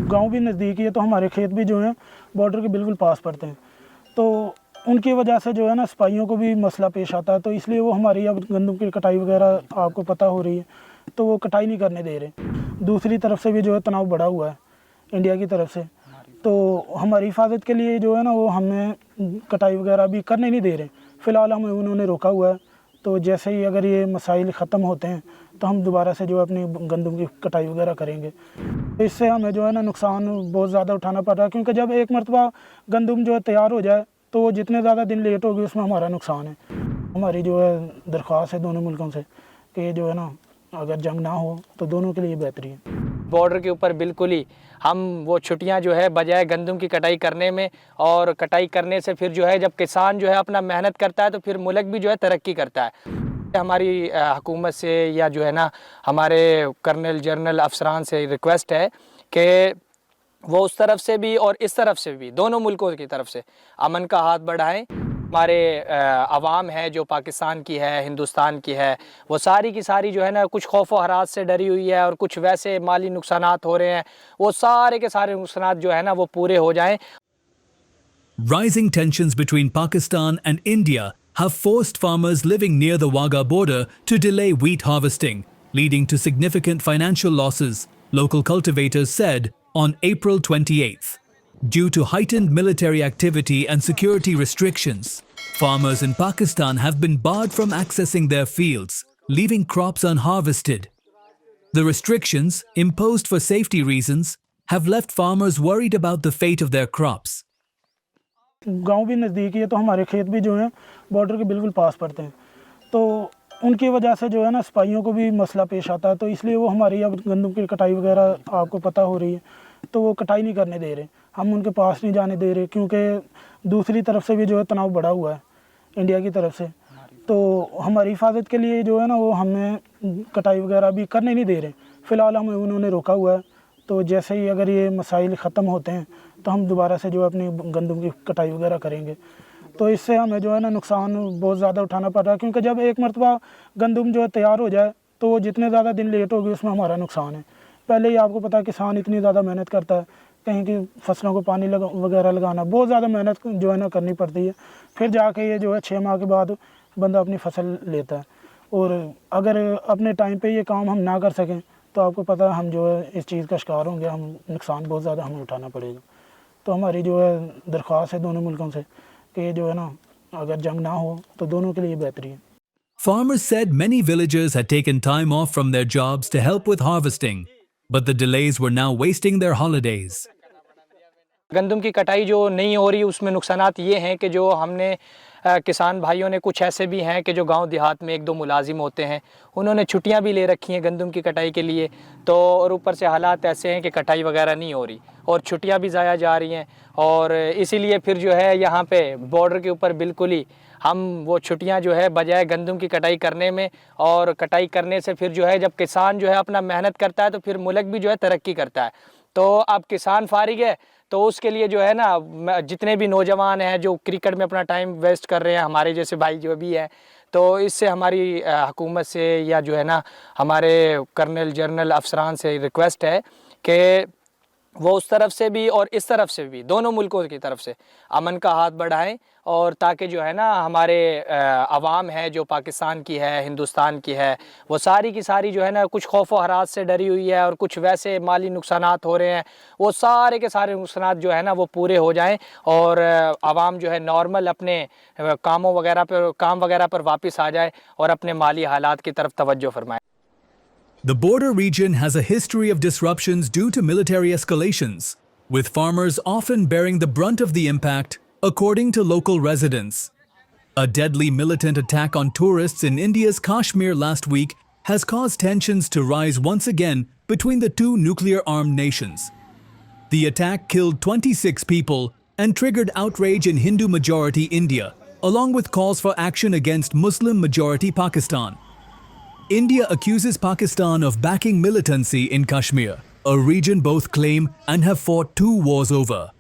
गांव भी नज़दीक ही है, तो हमारे खेत भी जो हैं बॉर्डर के बिल्कुल पास पड़ते हैं, तो उनकी वजह से जो है ना सिपाहियों को भी मसला पेश आता है, तो इसलिए वो हमारी अब गंदम की कटाई वगैरह आपको पता हो रही है, तो वो कटाई नहीं करने दे रहे। दूसरी तरफ से भी जो है तनाव बढ़ा हुआ है इंडिया की तरफ से, तो हमारी हिफाजत के लिए जो है ना वो हमें कटाई वगैरह भी करने नहीं दे रहे। फ़िलहाल हमें उन्होंने रोका हुआ है, तो जैसे ही अगर ये मसाइल ख़त्म होते हैं तो हम दोबारा से जो है अपनी गंदम की कटाई वगैरह करेंगे। इससे हमें जो है ना नुकसान बहुत ज़्यादा उठाना पड़ रहा है, क्योंकि जब एक मरतबा गंदम जो है तैयार हो जाए तो वो जितने ज़्यादा दिन लेट होगी उसमें हमारा नुकसान है। हमारी जो है दरख्वास्त है दोनों मुल्कों से कि जो है ना अगर जंग ना हो तो दोनों के लिए बेहतरी है। बॉर्डर के ऊपर बिल्कुल ही हम वो छुट्टियां जो है बजाय गंदम की कटाई करने में, और कटाई करने से फिर जो है जब किसान जो है अपना मेहनत करता है तो फिर मुल्क भी जो है तरक्की करता है। हमारी हुकूमत से या जो है ना हमारे कर्नल जनरल अफसरान से रिक्वेस्ट है कि वो उस तरफ से भी और इस तरफ से भी दोनों मुल्कों की तरफ से अमन का हाथ बढ़ाएं। हमारे अवाम है जो पाकिस्तान की है, हिंदुस्तान की है, वो सारी की सारी जो है ना कुछ खौफ व हरास से डरी हुई है, और कुछ वैसे माली नुकसानात हो रहे हैं, वो सारे के सारे नुकसानात जो है ना वो पूरे हो जाएं। Rising tensions between Pakistan and India have forced farmers living near the Wagah border to delay wheat harvesting, leading to significant financial losses, local cultivators said on April 28th. Due to heightened military activity and security restrictions, farmers in Pakistan have been barred from accessing their fields, leaving crops unharvested. The restrictions, imposed for safety reasons, have left farmers worried about the fate of their crops. गांव भी नज़दीक ही है, तो हमारे खेत भी जो हैं बॉर्डर के बिल्कुल पास पड़ते हैं, तो उनकी वजह से जो है ना सिपाहियों को भी मसला पेश आता है, तो इसलिए वो हमारी अब गंदम की कटाई वगैरह आपको पता हो रही है, तो वो कटाई नहीं करने दे रहे। हम उनके पास नहीं जाने दे रहे, क्योंकि दूसरी तरफ से भी जो है तनाव बढ़ा हुआ है इंडिया की तरफ से, तो हमारी हिफाजत के लिए जो है ना वो हमें कटाई वगैरह भी करने नहीं दे रहे। फ़िलहाल हमें उन्होंने रोका हुआ है, तो जैसे ही अगर ये मसाइल ख़त्म होते हैं तो हम दोबारा से जो है अपनी गंदम की कटाई वगैरह करेंगे। तो इससे हमें जो है ना नुकसान बहुत ज़्यादा उठाना पड़ रहा है, क्योंकि जब एक मरतबा गंदम जो है तैयार हो जाए तो वो जितने ज़्यादा दिन लेट होगी उसमें हमारा नुकसान है। पहले ही आपको पता है किसान इतनी ज़्यादा मेहनत करता है, कहीं की फसलों को पानी वगैरह लगाना बहुत ज़्यादा मेहनत जो है ना करनी पड़ती है, फिर जाके ये जो है 6 माह के बाद बंदा अपनी फसल लेता है। और अगर अपने टाइम पे ये काम हम ना कर सकें तो आपको पता है हम जो है इस चीज़ का शिकार होंगे, हम नुकसान बहुत ज़्यादा हमें उठाना पड़ेगा। तो हमारी जो है दरख्वास्त है दोनों मुल्कों से कि जो है ना अगर जंग ना हो तो दोनों के लिए बेहतरी है। Farmers said many villagers had taken time off from their jobs to help with harvesting, but the delays were now wasting their holidays. गंदम की कटाई जो नहीं हो रही उसमें नुकसानात ये हैं कि जो हमने किसान भाइयों ने, कुछ ऐसे भी हैं कि जो गांव देहात में 1-2 मुलाजिम होते हैं, उन्होंने छुट्टियां भी ले रखी हैं गंदम की कटाई के लिए, तो और ऊपर से हालात ऐसे हैं कि कटाई वगैरह नहीं हो रही और छुट्टियां भी ज़ाया जा रही हैं, और इसीलिए फिर जो है यहाँ पे बॉर्डर के ऊपर बिल्कुल ही हम वो छुट्टियां जो है बजाय गंदम की कटाई करने में, और कटाई करने से फिर जो है जब किसान जो है अपना मेहनत करता है तो फिर मुल्क भी जो है तरक्की करता है। तो अब किसान फारिग है, तो उसके लिए जो है ना जितने भी नौजवान हैं जो क्रिकेट में अपना टाइम वेस्ट कर रहे हैं, हमारे जैसे भाई जो भी हैं, तो इससे हमारी हुकूमत से या जो है ना हमारे कर्नल जनरल अफसरान से रिक्वेस्ट है कि वो उस तरफ से भी और इस तरफ से भी दोनों मुल्कों की तरफ से अमन का हाथ बढ़ाएं, और ताकि जो है ना हमारे अवाम है जो पाकिस्तान की है, हिंदुस्तान की है, वो सारी की सारी जो है ना कुछ खौफ व हरास से डरी हुई है, और कुछ वैसे माली नुकसानात हो रहे हैं, वो सारे के सारे नुकसानात जो है ना वो पूरे हो जाएं, और अवाम जो है नॉर्मल अपने काम वगैरह पर वापस आ जाए और अपने माली हालात की तरफ तवज्जो फरमाए। The border region has a history of disruptions due to military escalations, with farmers often bearing the brunt of the impact, according to local residents. A deadly militant attack on tourists in India's Kashmir last week has caused tensions to rise once again between the two nuclear-armed nations. The attack killed 26 people and triggered outrage in Hindu-majority India, along with calls for action against Muslim-majority Pakistan. India accuses Pakistan of backing militancy in Kashmir, a region both claim and have fought 2 wars over.